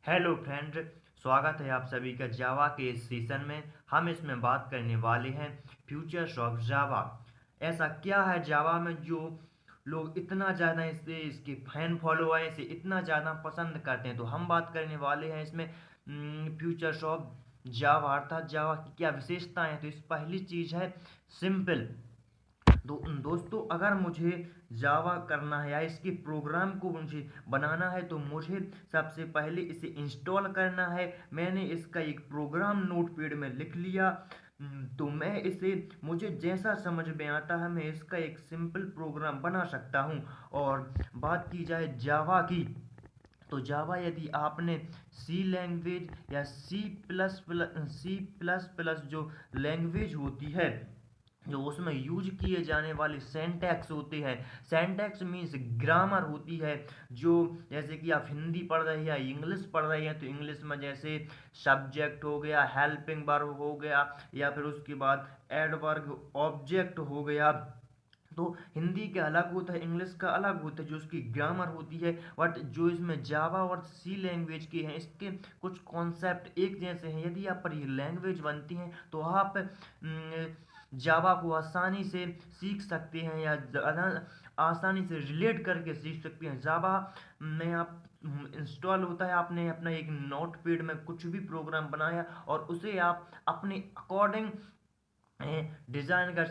Hello friend. स्वागत है आप सभी का जावा के इस सीजन में। हम इसमें बात करने वाले हैं फ्यूचर्स ऑफ जावा। ऐसा क्या है जावा में जो लोग इतना ज़्यादा इससे इसके फैन फॉलो है, इसे इतना ज़्यादा पसंद करते हैं। तो हम बात करने वाले हैं इसमें फ्यूचर्स ऑफ जावा, अर्थात जावा की क्या विशेषताएं हैं। तो इस पहली चीज़ है सिंपल। दोस्तों, अगर मुझे जावा करना है या इसके प्रोग्राम को मुझे बनाना है तो मुझे सबसे पहले इसे इंस्टॉल करना है। मैंने इसका एक प्रोग्राम नोटपैड में लिख लिया। तो मैं इसे, मुझे जैसा समझ में आता है मैं इसका एक सिंपल प्रोग्राम बना सकता हूँ। और बात की जाए जावा की, तो जावा यदि आपने सी लैंग्वेज या सी प्लस प्लस जो लैंग्वेज होती है, जो उसमें यूज किए जाने वाले सेंटेक्स होते हैं, सेंटेक्स मीन्स ग्रामर होती है। जो जैसे कि आप हिंदी पढ़ रहे हैं या इंग्लिश पढ़ रहे हैं तो इंग्लिश में जैसे सब्जेक्ट हो गया, हेल्पिंग वर्ब हो गया, या फिर उसके बाद एडवर्ब ऑब्जेक्ट हो गया। तो हिंदी का अलग होता है, इंग्लिश का अलग होता है जो उसकी ग्रामर होती है। बट जो इसमें जावा और सी लैंग्वेज के हैं, इसके कुछ कॉन्सेप्ट एक जैसे हैं। यदि आप पर ये लैंग्वेज बनती हैं तो आप जावा को आसानी से सीख सकते हैं या ज़्यादा आसानी से रिलेट करके सीख सकते हैं। जावा में आप इंस्टॉल होता है, आपने अपना एक नोटपैड में कुछ भी प्रोग्राम बनाया और उसे आप अपने अकॉर्डिंग डिज़ाइन कर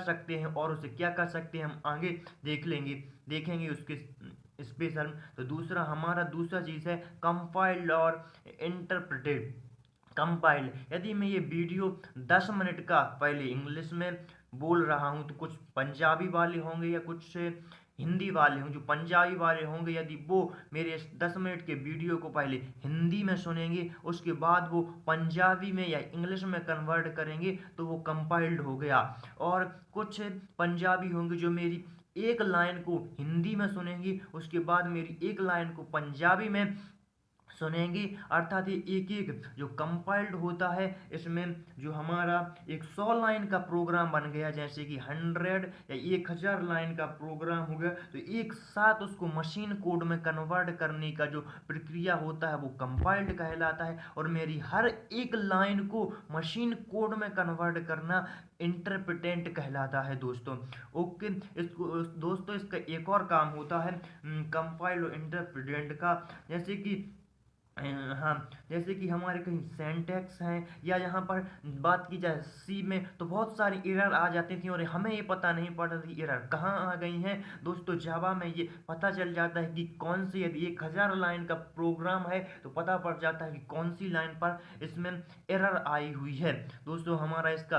सकते हैं और उसे क्या कर सकते हैं हम आगे देखेंगे उसके स्पेशल। तो दूसरा, हमारा दूसरा चीज़ है कंपाइल्ड और इंटरप्रेटेड। कंपाइल्ड, यदि मैं ये वीडियो 10 मिनट का पहले इंग्लिश में बोल रहा हूँ तो कुछ पंजाबी वाले होंगे या कुछ हिंदी वाले होंगे। जो पंजाबी वाले होंगे यदि वो मेरे 10 मिनट के वीडियो को पहले हिंदी में सुनेंगे, उसके बाद वो पंजाबी में या इंग्लिश में कन्वर्ट करेंगे तो वो कंपाइल्ड हो गया। और कुछ पंजाबी होंगे जो मेरी एक लाइन को हिंदी में सुनेंगी, उसके बाद मेरी एक लाइन को पंजाबी में सुनेंगे। अर्थात ये एक एक जो कंपाइल्ड होता है, इसमें जो हमारा एक 100 लाइन का प्रोग्राम बन गया, जैसे कि 100 या 1000 लाइन का प्रोग्राम हो गया, तो एक साथ उसको मशीन कोड में कन्वर्ट करने का जो प्रक्रिया होता है वो कंपाइल्ड कहलाता है। और मेरी हर एक लाइन को मशीन कोड में कन्वर्ट करना इंटरप्रेटेंट कहलाता है दोस्तों। ओके, इसको दोस्तों इसका एक और काम होता है कंपाइल और इंटरप्रेटेंट का। जैसे कि हाँ, जैसे कि हमारे कहीं सेंटेक्स हैं या यहाँ पर बात की जाए सी में, तो बहुत सारी एरर आ जाती थी और हमें ये पता नहीं पड़ रही थी एरर कहाँ आ गई हैं। दोस्तों जावा में ये पता चल जाता है कि कौन सी, यदि 1000 लाइन का प्रोग्राम है तो पता पड़ जाता है कि कौन सी लाइन पर इसमें एरर आई हुई है। दोस्तों हमारा इसका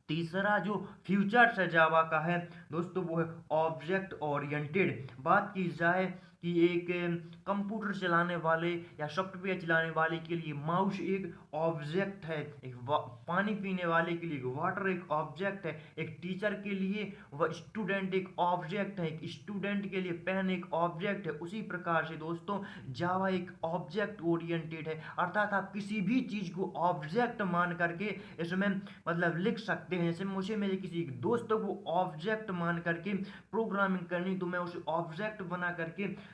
तीसरा जो फ्यूचर्स है जावा का है दोस्तों, वो है ऑब्जेक्ट ओरिएंटेड। बात की जाए कि एक कंप्यूटर चलाने वाले या सॉफ्टवेयर चलाने वाले के लिए माउस एक ऑब्जेक्ट है, एक पानी पीने वाले के लिए वाटर एक ऑब्जेक्ट है, एक टीचर के लिए वह स्टूडेंट एक ऑब्जेक्ट है, एक स्टूडेंट के लिए पेन एक ऑब्जेक्ट है। उसी प्रकार से दोस्तों जावा एक ऑब्जेक्ट ओरिएंटेड है, अर्थात आप किसी भी चीज़ को ऑब्जेक्ट मान करके इसमें मतलब लिख सकते हैं। जैसे मुझे मेरे किसी दोस्त को ऑब्जेक्ट मान करके प्रोग्रामिंग करनी, तो मैं उसे ऑब्जेक्ट बना करके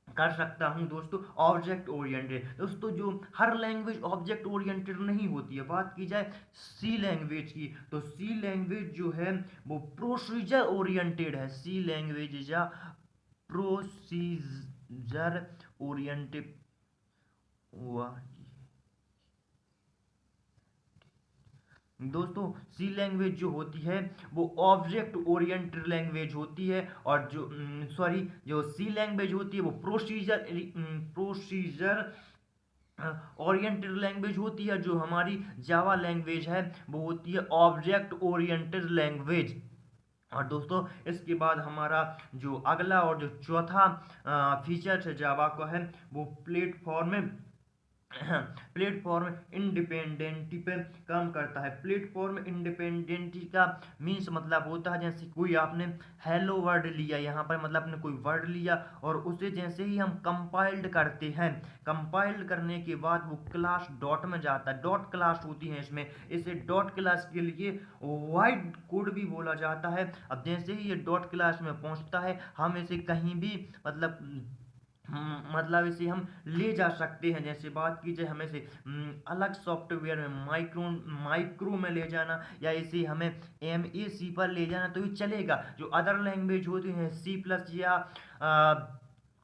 कर सकता हूं दोस्तों, ऑब्जेक्ट ओरिएंटेड। दोस्तों जो हर लैंग्वेज ऑब्जेक्ट ओरिएंटेड नहीं होती है। बात की जाए सी लैंग्वेज की, तो सी लैंग्वेज जो है वो प्रोसीजर ओरिएंटेड है। सी लैंग्वेज या प्रोसीजर ओरिएंटेड हुआ दोस्तों। सी लैंग्वेज जो होती है वो ऑब्जेक्ट ओरिएंटेड लैंग्वेज होती है, और जो जो सी लैंग्वेज होती है वो प्रोसीजर ओरिएंटेड लैंग्वेज होती है। जो हमारी जावा लैंग्वेज है वो होती है ऑब्जेक्ट ओरिएंटेड लैंग्वेज। और दोस्तों इसके बाद हमारा जो अगला और जो चौथा फीचर है जावा का है वो प्लेटफॉर्म इंडिपेंडेंटी पे काम करता है। प्लेटफॉर्म इंडिपेंडेंटी का मीन्स मतलब होता है, जैसे कोई आपने हेलो वर्ड लिया, यहाँ पर मतलब आपने कोई वर्ड लिया और उसे जैसे ही हम कंपाइल्ड करते हैं, कंपाइल्ड करने के बाद वो क्लास डॉट में जाता है। डॉट क्लास होती है इसमें, इसे डॉट क्लास के लिए वाइड कोड भी बोला जाता है। अब जैसे ही ये डॉट क्लास में पहुंचता है, हम इसे कहीं भी मतलब मतलब इसे हम ले जा सकते हैं। जैसे बात की जाए हमें से अलग सॉफ्टवेयर में माइक्रो में ले जाना, या इसे हमें MAC पर ले जाना तो ये चलेगा। जो अदर लैंग्वेज होती हैं C+ या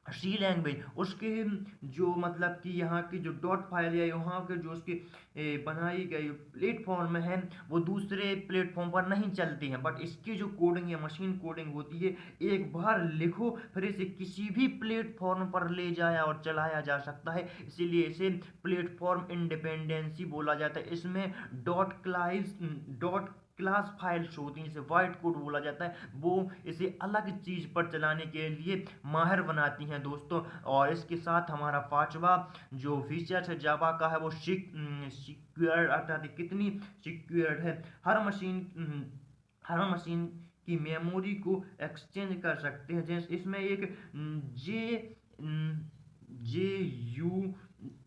सी लैंग्वेज, उसके जो मतलब कि यहाँ की जो डॉट फाइल या यहाँ के जो उसकी बनाई गई प्लेटफॉर्म है वो दूसरे प्लेटफॉर्म पर नहीं चलती हैं। बट इसकी जो कोडिंग या मशीन कोडिंग होती है, एक बार लिखो फिर इसे किसी भी प्लेटफॉर्म पर ले जाया और चलाया जा सकता है, इसीलिए इसे प्लेटफॉर्म इंडिपेंडेंसी बोला जाता है। इसमें डॉट क्लास फाइल्स होती हैं, जिसे वाइट कोड बोला जाता है, वो इसे अलग चीज़ पर चलाने के लिए माहिर बनाती हैं दोस्तों। और इसके साथ हमारा पांचवा जो फीचर है जावा का है वो सिक्योर्ड, अर्थात कितनी सिक्योर्ड है। हर मशीन की मेमोरी को एक्सचेंज कर सकते हैं। जैसे इसमें एक जे जे यू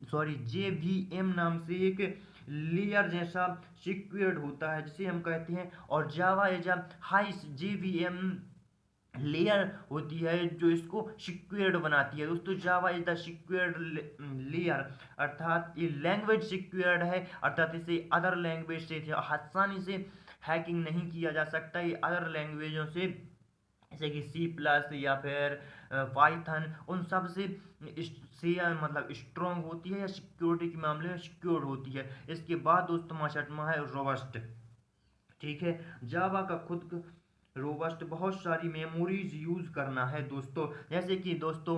JVM नाम से एक लेयर जैसा सिक्योर्ड होता है जिसे हम कहते हैं, और जावा एज हाई JVM लेयर होती है जो इसको सिक्योर्ड बनाती है। दोस्तों Java is the secured layer, अर्थात ये लैंग्वेज सिक्योर्ड है, अर्थात इसे अदर लैंग्वेज से आसानी से हैकिंग नहीं किया जा सकता। ये अदर लैंग्वेजों से, जैसे कि C+ या फिर पाइथन, उन सब से मतलब स्ट्रॉन्ग होती है या सिक्योरिटी के मामले में सिक्योर होती है। इसके बाद दोस्तों छठवां है रोबस्ट। ठीक है, जावा का खुद रोबस्ट बहुत सारी मेमोरीज यूज करना है दोस्तों। जैसे कि दोस्तों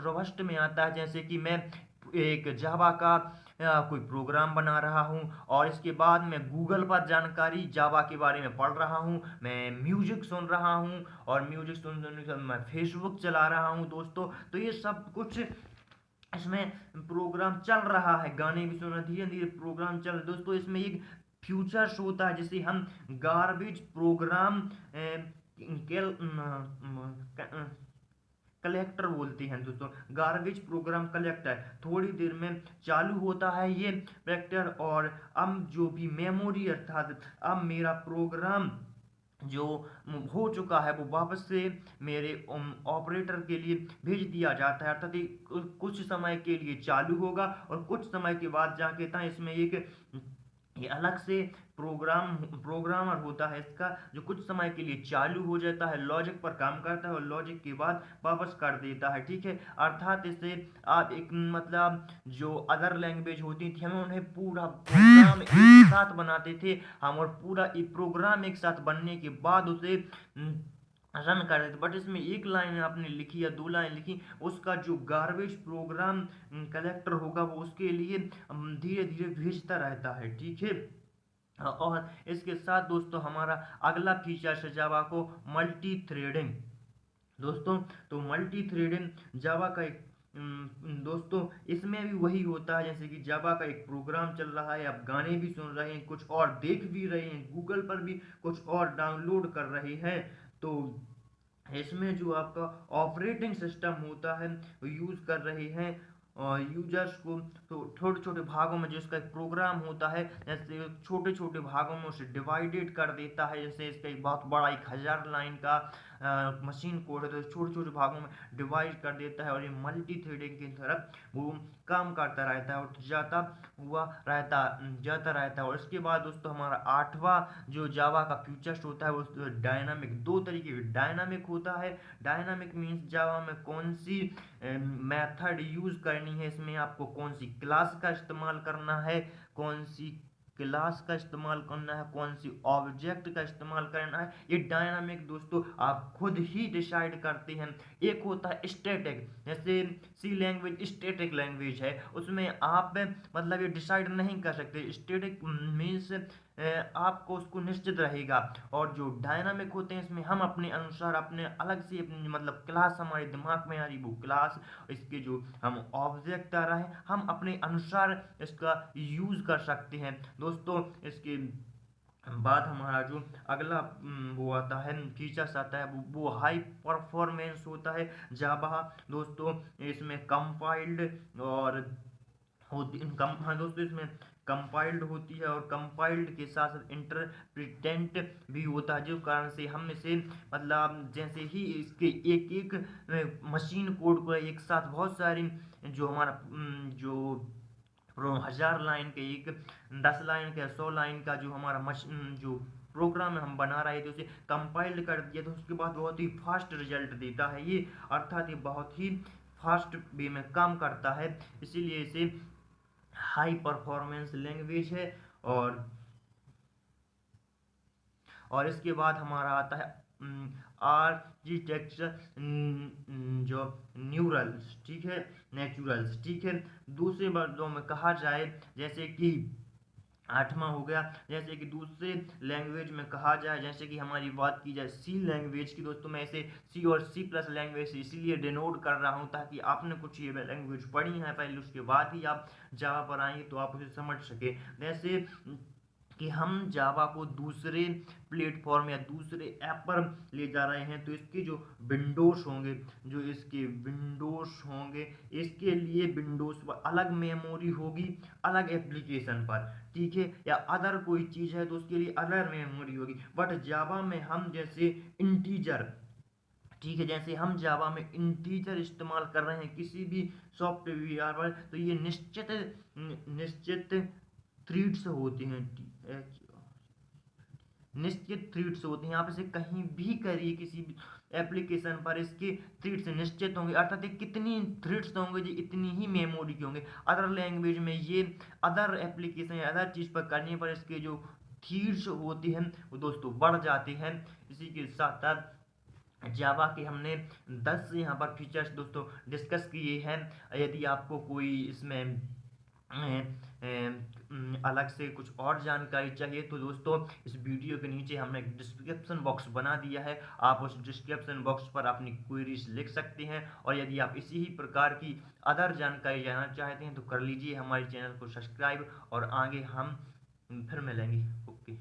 रोबस्ट में आता है, जैसे कि मैं एक जावा का कोई प्रोग्राम बना रहा हूँ और इसके बाद मैं गूगल पर जानकारी जावा के बारे में पढ़ रहा हूँ, मैं म्यूजिक सुन रहा हूँ और म्यूजिक सुनने के बाद मैं फेसबुक चला रहा हूँ दोस्तों। तो ये सब कुछ इसमें प्रोग्राम चल रहा है, गाने भी सुन रहे, धीरे धीरे प्रोग्राम चल रहा है दोस्तों। इसमें एक फ्यूचर्स होता है जिसे हम गार्बेज प्रोग्राम कलेक्टर बोलते हैं दोस्तों। गार्बेज प्रोग्राम कलेक्टर थोड़ी देर में चालू होता है ये वेक्टर, और अब जो भी मेमोरी, अर्थात अब मेरा प्रोग्राम जो हो चुका है वो वापस से मेरे ऑपरेटर के लिए भेज दिया जाता है, अर्थात कुछ समय के लिए चालू होगा और कुछ समय के बाद जाके था इसमें एक ये अलग से प्रोग्रामर होता है इसका, जो कुछ समय के लिए चालू हो जाता है, लॉजिक पर काम करता है और लॉजिक के बाद वापस कर देता है। ठीक है, अर्थात इससे आप एक मतलब जो अदर लैंग्वेज होती थी, हम उन्हें पूरा प्रोग्राम एक साथ बनाते थे हम, और पूरा एक प्रोग्राम एक साथ बनने के बाद उसे रन कर देते। बट इसमें एक लाइन आपने लिखी या 2 लाइन लिखी, उसका जो गार्बेज प्रोग्राम कलेक्टर होगा वो उसके लिए धीरे धीरे भेजता रहता है। ठीक है, और इसके साथ दोस्तों हमारा अगला फीचर है जावा को मल्टी थ्रेडिंग दोस्तों। तो मल्टी थ्रेडिंग जावा का एक दोस्तों इसमें भी वही होता है, जैसे कि जावा का एक प्रोग्राम चल रहा है, आप गाने भी सुन रहे हैं, कुछ और देख भी रहे हैं, गूगल पर भी कुछ और डाउनलोड कर रहे हैं। तो इसमें जो आपका ऑपरेटिंग सिस्टम होता है वो यूज़ कर रहे हैं और यूजर्स को, तो छोटे छोटे भागों में जो इसका एक प्रोग्राम होता है, जैसे छोटे छोटे भागों में उसे डिवाइडेड कर देता है। जैसे इसका एक बहुत बड़ा 1000 लाइन का मशीन कोड है, तो छोटे छोटे भागों में डिवाइड कर देता है और ये मल्टी थ्रेडिंग की तरफ वो काम करता रहता है और जाता रहता है। और इसके बाद दोस्तों हमारा आठवां जो जावा का फ्यूचर्स होता है वो डायनामिक, 2 तरीके का डायनामिक होता है। डायनामिक मीन्स जावा में कौन सी मेथड यूज करनी है, इसमें आपको कौन सी क्लास का इस्तेमाल करना है, कौन सी क्लास का इस्तेमाल करना है, कौन सी ऑब्जेक्ट का इस्तेमाल करना है, ये डायनामिक दोस्तों आप खुद ही डिसाइड करते हैं। एक होता है स्टैटिक, जैसे सी लैंग्वेज स्टैटिक लैंग्वेज है, उसमें आप मतलब ये डिसाइड नहीं कर सकते। स्टैटिक मीन्स आपको उसको निश्चित रहेगा, और जो डायनामिक होते हैं इसमें हम अपने अनुसार अपने अलग से अपनी मतलब क्लास हमारे दिमाग में आ रही वो क्लास, इसके जो हम ऑब्जेक्ट आ रहा है हम अपने अनुसार इसका यूज कर सकते हैं दोस्तों। इसके बाद हमारा जो अगला वो आता है फीचर्स आता है वो हाई परफॉर्मेंस होता है जावा दोस्तों। इसमें कंपाइल्ड और होती कम हाँ दोस्तों, इसमें कंपाइल्ड होती है और कंपाइल्ड के साथ साथ इंटरप्रिटेंट भी होता है, जो कारण से हम इसे मतलब जैसे ही इसके एक एक मशीन कोड को एक साथ बहुत सारी जो हमारा जो 1000 लाइन के एक 10 लाइन का 100 लाइन का जो हमारा जो प्रोग्राम हम बना रहे थे उसे कंपाइल्ड कर दिया तो उसके बाद बहुत ही फास्ट रिजल्ट देता है ये, अर्थात ये बहुत ही फास्ट वे में काम करता है, इसीलिए इसे हाई परफॉर्मेंस लैंग्वेज है। और इसके बाद हमारा आता है आर्किटेक्चर जो न्यूरल्स, ठीक है, नेचुरल्स, ठीक है। दूसरे वर्डों में कहा जाए जैसे कि 8वां हो गया, जैसे कि दूसरे लैंग्वेज में कहा जाए, जैसे कि हमारी बात की जाए सी लैंग्वेज की दोस्तों, मैं इसे सी और सी प्लस लैंग्वेज इसीलिए डिनोट कर रहा हूँ ताकि आपने कुछ ये लैंग्वेज पढ़ी है पहले, उसके बाद ही आप जावा पर आएंगे तो आप उसे समझ सके। जैसे कि हम जावा को दूसरे प्लेटफॉर्म या दूसरे ऐप पर ले जा रहे हैं तो इसके जो विंडोज होंगे, इसके लिए विंडोज पर अलग मेमोरी होगी, अलग एप्लीकेशन पर, ठीक है, या अदर कोई चीज़ है तो उसके लिए अलग मेमोरी होगी। बट जावा में हम जैसे इंटीजर, ठीक है, जैसे हम जावा में इंटीजर इस्तेमाल कर रहे हैं किसी भी सॉफ्टवेयर पर तो ये निश्चित निश्चित थ्रीड्स होती हैं, निश्चित थ्रीड्स होते हैं, आप इसे कहीं भी करिए किसी भी एप्लीकेशन पर इसके थ्रीड्स निश्चित होंगे, अर्थात कितनी थ्रीड्स होंगे जी इतनी ही मेमोरी के होंगे। अदर लैंग्वेज में ये अदर एप्लीकेशन या अदर चीज़ पर करने पर इसके जो थ्रीड्स होती हैं वो दोस्तों बढ़ जाती हैं। इसी के साथ साथ जावा के हमने 10 यहाँ पर फीचर्स दोस्तों डिस्कस किए हैं। यदि आपको कोई इसमें अलग से कुछ और जानकारी चाहिए तो दोस्तों इस वीडियो के नीचे हमने एक डिस्क्रिप्शन बॉक्स बना दिया है, आप उस डिस्क्रिप्शन बॉक्स पर अपनी क्वेरीज लिख सकते हैं। और यदि आप इसी ही प्रकार की अदर जानकारी जानना चाहते हैं तो कर लीजिए हमारे चैनल को सब्सक्राइब, और आगे हम फिर मिलेंगे। ओके।